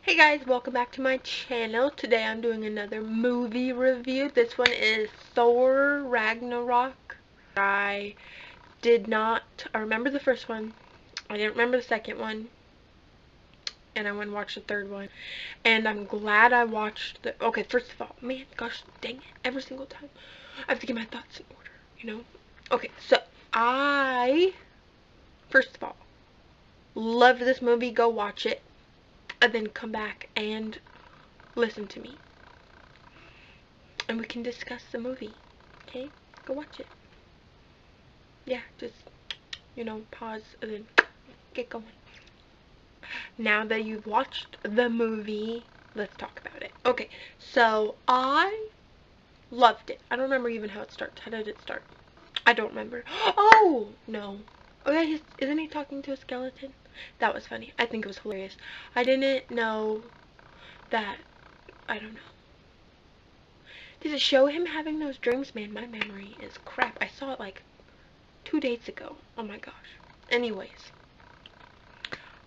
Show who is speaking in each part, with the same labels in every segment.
Speaker 1: Hey guys, welcome back to my channel. Today I'm doing another movie review. This one is Thor Ragnarok. I remember the first one. I didn't remember the second one. And I went and watched the third one. And I'm glad I watched the... Okay, first of all, man, gosh, dang it. Every single time I have to get my thoughts in order, you know? Okay, so first of all, loved this movie. Go watch it. And then come back and listen to me. And we can discuss the movie. Okay? Go watch it. Yeah, just, pause and then get going. Now that you've watched the movie, let's talk about it. Okay, so I loved it. I don't remember even how it starts. How did it start? I don't remember. Oh, no. Oh yeah, isn't he talking to a skeleton? That was funny. I think it was hilarious. I didn't know that. I don't know. Did it show him having those dreams? Man, my memory is crap. I saw it like 2 days ago. Oh my gosh. Anyways,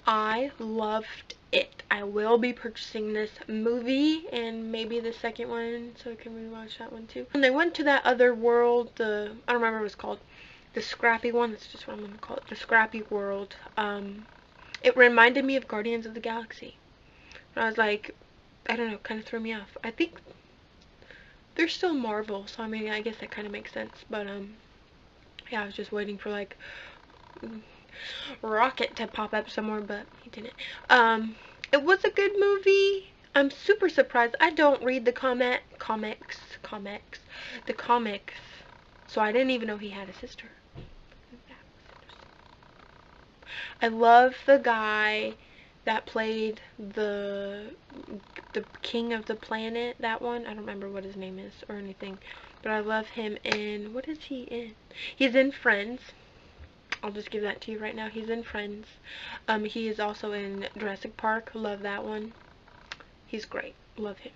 Speaker 1: I loved it. I will be purchasing this movie and maybe the second one so I can rewatch that one too. When they went to that other world, I don't remember what it was called. The scrappy one, that's just what I'm going to call it. The scrappy world. It reminded me of Guardians of the Galaxy. And I was like, I don't know, kind of threw me off. I think they're still Marvel, so I mean, I guess that kind of makes sense. But, yeah, I was just waiting for, like, Rocket to pop up somewhere, but he didn't. It was a good movie. I'm super surprised. I don't read the comics, so I didn't even know he had a sister. I love the guy that played the king of the planet, that one. I don't remember what his name is or anything, but I love him in, what is he in? He's in Friends. I'll just give that to you right now. He's in Friends. He is also in Jurassic Park. Love that one. He's great. Love him.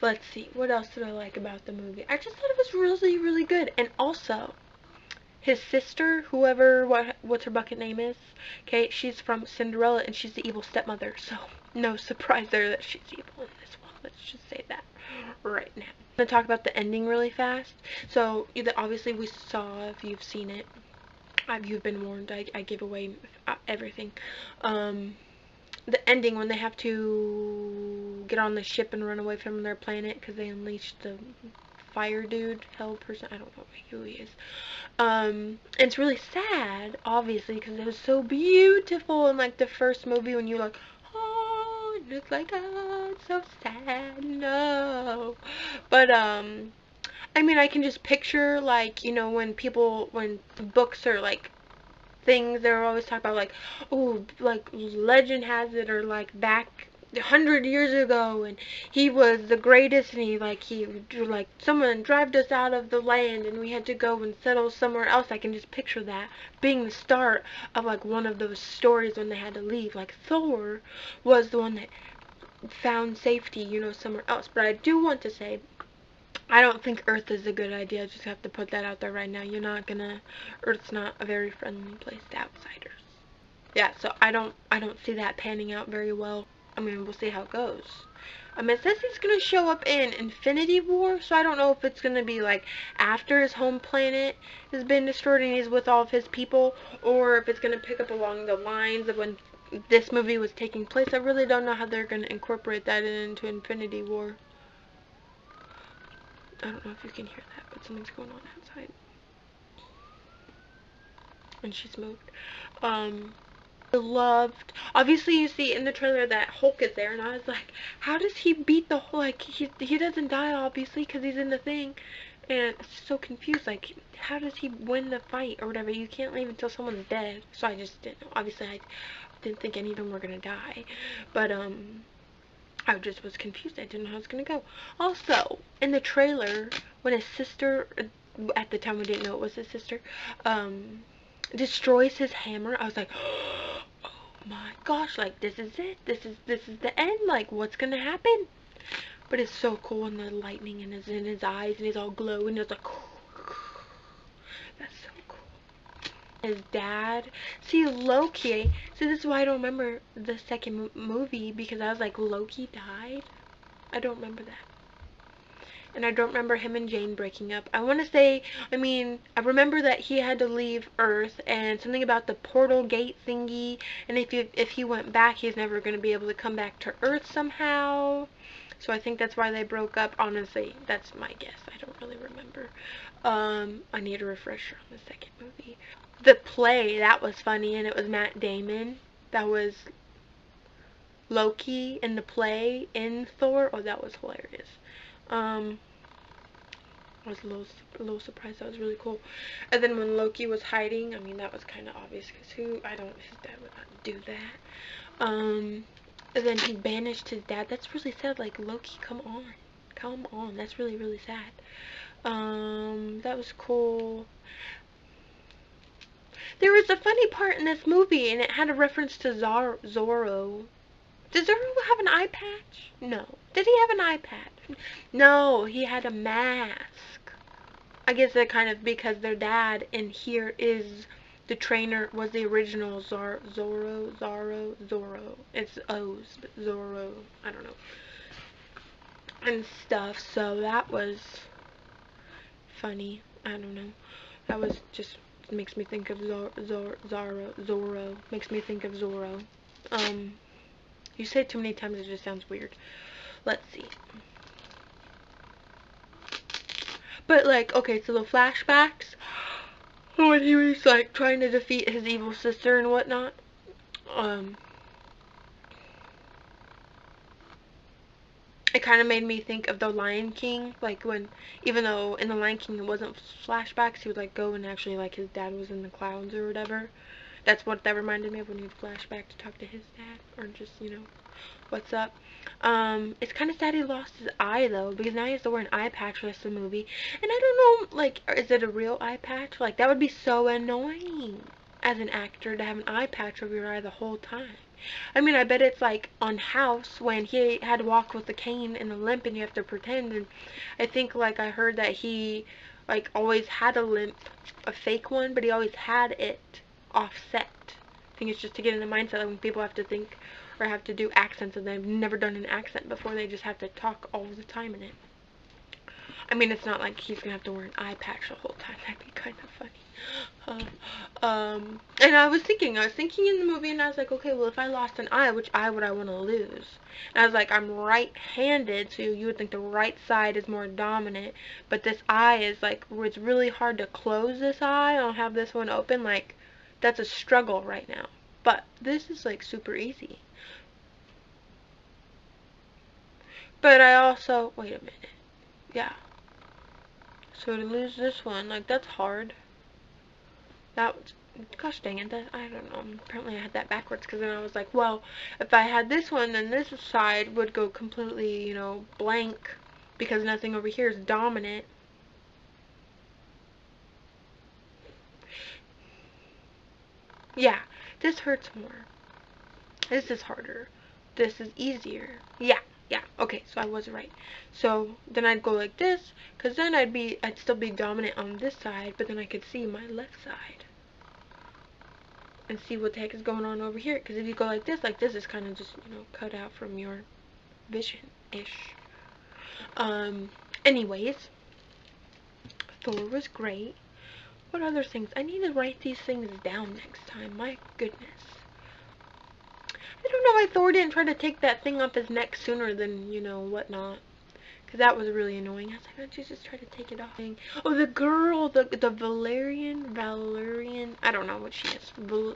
Speaker 1: Let's see. What else did I like about the movie? I just thought it was really, really good. And also, his sister, what's her bucket name is, okay, she's from Cinderella, and she's the evil stepmother. So, no surprise there that she's evil in this one. Let's just say that right now. I'm going to talk about the ending really fast. So, obviously we saw, if you've seen it, you've been warned. I give away everything. The ending when they have to get on the ship and run away from their planet because they unleashed the fire dude, hell person, I don't know who he is. It's really sad, obviously, because it was so beautiful in like the first movie when you're like, oh, it's like, oh, it's so sad, no. But I mean, I can just picture, like, when books are, like, things they're always talking about, like, oh, like, legend has it, or, like, back 100 years ago, and he was the greatest, and like, someone drove us out of the land, and we had to go and settle somewhere else. I can just picture that being the start of, like, one of those stories when they had to leave. Like, Thor was the one that found safety, somewhere else. But I do want to say, I don't think Earth is a good idea. I just have to put that out there right now. Earth's not a very friendly place to outsiders. Yeah, so I don't see that panning out very well. I mean, we'll see how it goes. It says he's gonna show up in Infinity War, so I don't know if it's gonna be like after his home planet has been destroyed and he's with all of his people, or if it's gonna pick up along the lines of when this movie was taking place. I really don't know how they're gonna incorporate that into Infinity War. I don't know if you can hear that, but something's going on outside. And she's moved. I loved, obviously you see in the trailer that Hulk is there, and I was like, how does he beat the Hulk? Like, he doesn't die, obviously, because he's in the thing. And I'm so confused, like, how does he win the fight or whatever? You can't leave until someone's dead. So I just didn't know. Obviously, I didn't think any of them were gonna die. But, I just was confused. I didn't know how it was going to go. Also, in the trailer, when his sister, at the time we didn't know it was his sister, destroys his hammer, I was like, oh my gosh, like, this is it. This is the end. Like, what's going to happen? But it's so cool, and the lightning is in his eyes, and he's all glowing. It's like, that's so cool. his dad. See, Loki. See, this is why I don't remember the second movie, because I was like, Loki died? I don't remember that. And I don't remember him and Jane breaking up. I want to say, I remember that he had to leave Earth, and something about the portal gate thingy, and if he went back, he's never going to be able to come back to Earth somehow. So I think that's why they broke up. Honestly, that's my guess. I don't really remember. I need a refresher on the second movie. The play, that was funny, and it was Matt Damon. That was Loki in the play in Thor. Oh, that was hilarious. I was a little surprised. That was really cool. And then when Loki was hiding, that was kind of obvious, because his dad would not do that. And then he banished his dad. That's really sad. Like, Loki, come on. That's really, really sad. That was cool. There was a funny part in this movie, and it had a reference to Zorro. Does Zorro have an eye patch? No. Did he have an eye patch? No, he had a mask. I guess that kind of because their dad in here is the trainer, was the original Zorro. It's O's, but Zorro. I don't know. And stuff. So that was funny. I don't know. That was just makes me think of Zorro. Makes me think of Zorro. You say it too many times, it just sounds weird. Let's see. But, like, okay, so the flashbacks, when he was, like, trying to defeat his evil sister and whatnot, it kind of made me think of the Lion King, like, when, even though in the Lion King it wasn't flashbacks, he would, like, go and actually, like, his dad was in the clouds or whatever. That's what that reminded me of, when he would flashback to talk to his dad, or just, what's up. It's kind of sad he lost his eye, though, because now he has to wear an eye patch for the rest of the movie. And I don't know, like, is it a real eye patch? Like, that would be so annoying as an actor to have an eye patch over your eye the whole time. I bet it's like on House, when he had to walk with a cane and a limp and you have to pretend. And I think, like, I heard that he, like, always had a limp, a fake one, but he always had it offset. I think it's just to get in the mindset that when people have to think or have to do accents and they've never done an accent before, they just have to talk all the time in it. It's not like he's gonna have to wear an eye patch the whole time. That'd be kind of funny. And I was thinking in the movie, and I was like, okay, well, if I lost an eye, which eye would I want to lose? And I was like, I'm right-handed, so you would think the right side is more dominant, but this eye is like, it's really hard to close this eye. I don't have this one open. Like, that's a struggle right now. But this is, like, super easy. But I also, wait a minute. Yeah. So to lose this one, like, that's hard. Gosh dang it, I don't know. Apparently I had that backwards, because then I was like, well, if I had this one, then this side would go completely, blank, because nothing over here is dominant. Yeah, this hurts more. This is harder. This is easier. Yeah, okay, so I was right. So then I'd go like this, because then I'd still be dominant on this side, but then I could see my left side and see what the heck is going on over here. Because if you go like this is kind of just, cut out from your vision-ish. Anyways, Thor was great. What other things? I need to write these things down next time. My goodness. I don't know why Thor didn't try to take that thing off his neck sooner than, whatnot. Because that was really annoying. I was like, why don't you just try to take it off? Oh, the girl, the Valerian, I don't know what she is. Valerian,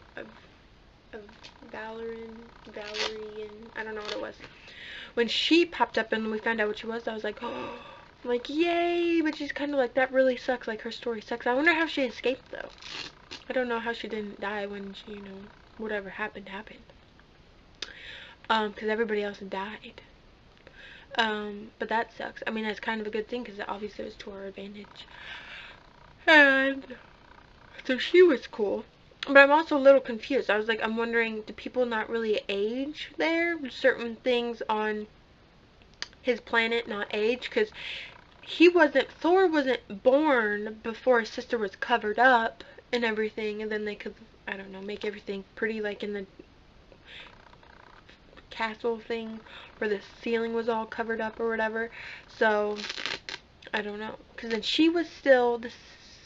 Speaker 1: I don't know what it was. When she popped up and we found out what she was, I was like, oh, like, yay, but she's kind of like, that really sucks, like, her story sucks. I wonder how she escaped, though. I don't know how she didn't die when she, whatever happened. Because everybody else died. But that sucks. That's kind of a good thing, because obviously it was to our advantage. And so she was cool. But I'm also a little confused. I was like, I'm wondering, do people not really age there? Certain things on his planet not age? Because Thor wasn't born before his sister was covered up and everything, and then they could, I don't know, make everything pretty, like in the castle thing where the ceiling was all covered up or whatever. So I don't know, because then she was still the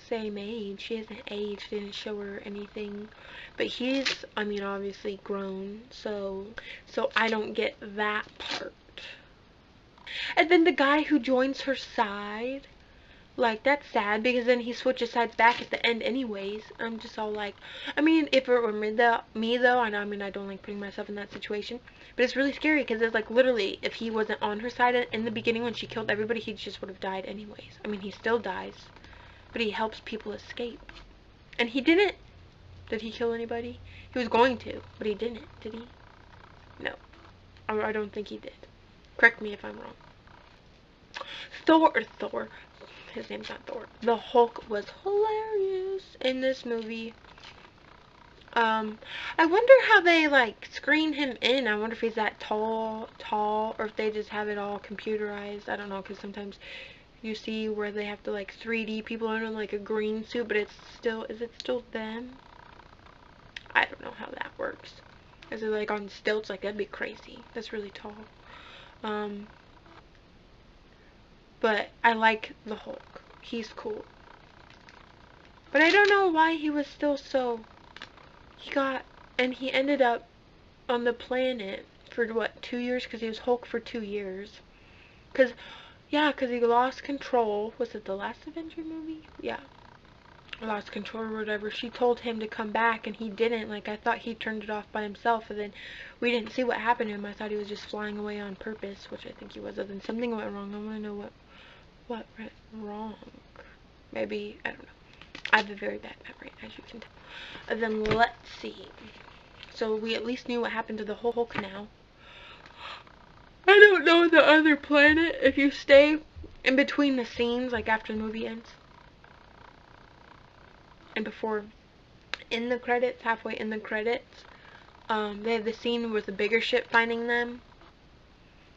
Speaker 1: same age. She hasn't aged, didn't show her anything, but he's, I mean, obviously grown, so I don't get that part. And then the guy who joins her side, like, that's sad, because then he switches sides back at the end anyways. I'm just all like, I mean, if it were me though, and I mean, I don't like putting myself in that situation, but it's really scary, because it's like, literally, if he wasn't on her side in the beginning when she killed everybody, he just would have died anyways. I mean, he still dies, but he helps people escape. And he didn't. Did he kill anybody? He was going to, but he didn't, did he? No. I don't think he did. Correct me if I'm wrong. Thor. His name's not Thor. The Hulk was hilarious in this movie. I wonder how they, like, screen him in. I wonder if he's that tall, or if they just have it all computerized. I don't know, because sometimes you see where they have to, like, 3D people in, like, a green suit, but it's still, is it still them? I don't know how that works. Is it, like, on stilts? Like, that'd be crazy. That's really tall. But I like the Hulk. He's cool. But I don't know why he was still so... he ended up on the planet for, what, 2 years? Because he was Hulk for 2 years. Because he lost control. Was it the last Avenger movie? Yeah. Lost control or whatever. She told him to come back, and he didn't. Like, I thought he turned it off by himself, and then we didn't see what happened to him. I thought he was just flying away on purpose, which I think he was. And then something went wrong. I want to know what went wrong. Maybe, I don't know. I have a very bad memory, as you can tell. And then let's see. So we at least knew what happened to the Hulk now. I don't know the other planet. If you stay in between the scenes, like after the movie ends, and before, in the credits, halfway in the credits, they have the scene with the bigger ship finding them.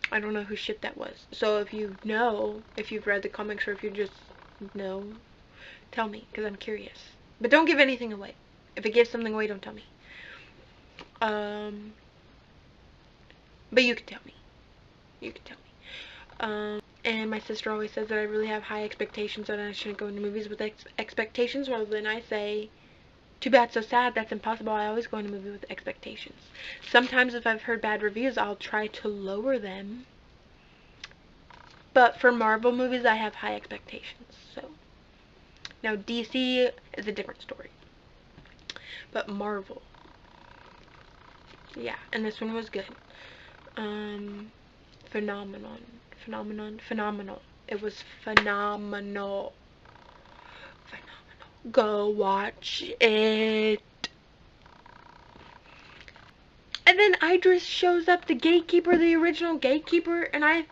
Speaker 1: I don't know whose ship that was. So if you know, if you've read the comics, or if you just know, tell me, because I'm curious. But don't give anything away. If it gives something away, don't tell me. But you can tell me. You can tell me. And my sister always says that I really have high expectations and I shouldn't go into movies with expectations, rather than I say, too bad, so sad, that's impossible. I always go into a movie with expectations. Sometimes if I've heard bad reviews, I'll try to lower them. But for Marvel movies, I have high expectations. So now DC is a different story. But Marvel, yeah, and this one was good. Phenomenal. It was phenomenal. Go watch it. And then Idris shows up, the gatekeeper, the original gatekeeper, and I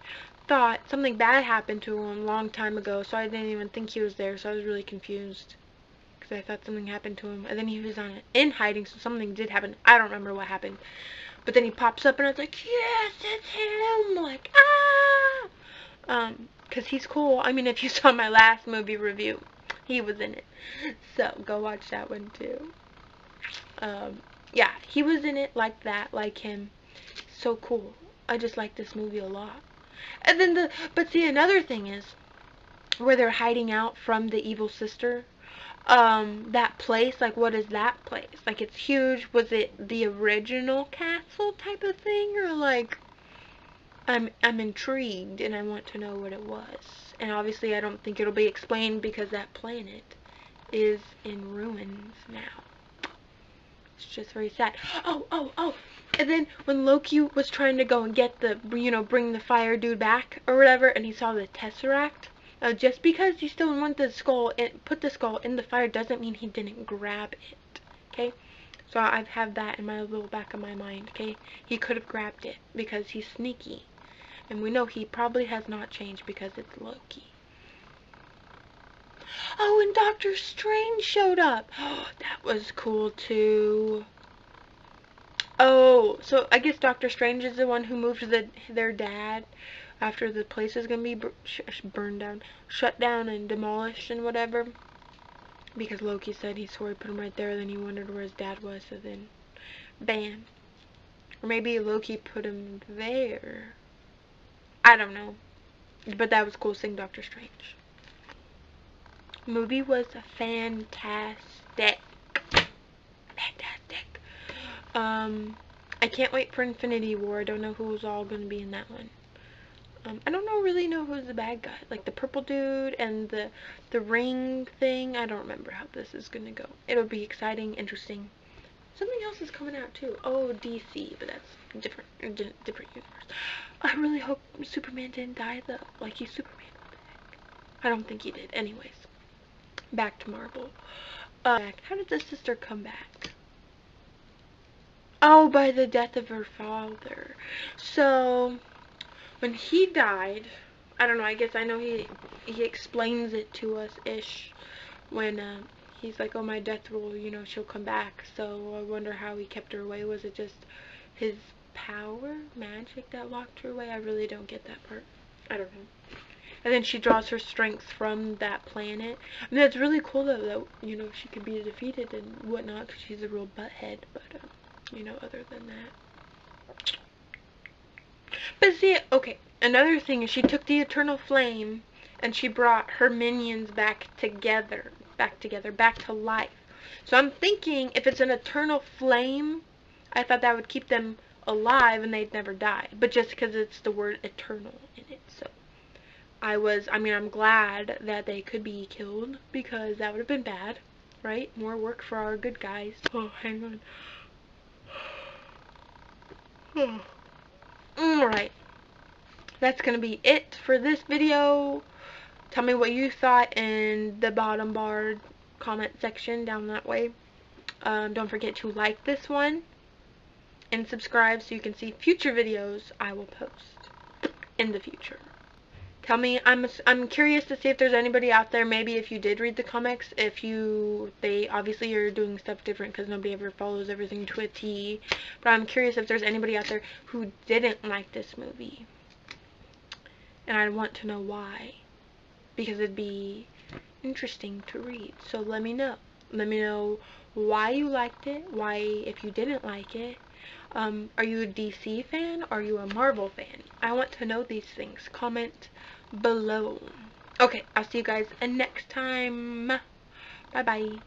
Speaker 1: thought something bad happened to him a long time ago, so I didn't even think he was there, so I was really confused. Because I thought something happened to him, and then he was in hiding, so something did happen. I don't remember what happened. But then he pops up, and I was like, yes, it's him! Like, ah! Because he's cool. I mean, if you saw my last movie review, he was in it. So, go watch that one, too. Yeah, he was in it like that, like him. So cool. I just like this movie a lot. And then but see, another thing is, where they're hiding out from the evil sister, that place, like, what is that place? Like, it's huge. Was it the original castle type of thing, or like, I'm intrigued and I want to know what it was. And obviously I don't think it'll be explained, because that planet is in ruins now. It's just very sad. Oh, and then when Loki was trying to go and get the, bring the fire dude back or whatever, and he saw the Tesseract, just because he still went the skull and put the skull in the fire doesn't mean he didn't grab it. Okay? So I have that in my little back of my mind. Okay? He could have grabbed it because he's sneaky. And we know he probably has not changed because it's Loki. Oh, and Doctor Strange showed up. Oh, that was cool too. Oh, so I guess Doctor Strange is the one who moved their dad after the place is gonna be burned down, shut down, and demolished and whatever. because Loki said he swore he put him right there, then he wondered where his dad was, so then bam. Or maybe Loki put him there. I don't know. But that was cool seeing Doctor Strange. Movie was fantastic. Fantastic. I can't wait for Infinity War. I don't know who's all going to be in that one. I don't really know who's the bad guy. Like the purple dude and the ring thing. I don't remember how this is going to go. It'll be exciting, interesting. Something else is coming out too. Oh, DC, but that's different universe. I really hope Superman didn't die though. Like he's Superman. What the heck? I don't think he did. Anyways, back to Marvel. How did the sister come back? Oh, by the death of her father. So when he died, I don't know. I guess I know he explains it to us ish when he's like, oh, my death will, you know, she'll come back. So I wonder how he kept her away. Was it just his power, magic that locked her away? I really don't get that part. I don't know. And then she draws her strength from that planet. I mean, it's really cool though that, you know, she could be defeated and whatnot because she's a real butthead. But, you know, other than that. But see, okay, another thing is she took the eternal flame and she brought her minions back to life. So I'm thinking if it's an eternal flame, I thought that would keep them alive and they'd never die. But just because it's the word eternal in it, so I'm glad that they could be killed because that would have been bad, right? More work for our good guys. Oh, hang on. Alright. That's gonna be it for this video. Tell me what you thought in the bottom bar comment section down that way. Don't forget to like this one and subscribe so you can see future videos I will post in the future. Tell me, I'm curious to see if there's anybody out there, maybe if you did read the comics, they obviously are doing stuff different because nobody ever follows everything to a T, but I'm curious if there's anybody out there who didn't like this movie. And I want to know why, because it'd be interesting to read. So let me know. Let me know why you liked it, why if you didn't like it. Are you a DC fan? Are you a Marvel fan? I want to know these things. Comment below. Okay, I'll see you guys next time. Bye bye.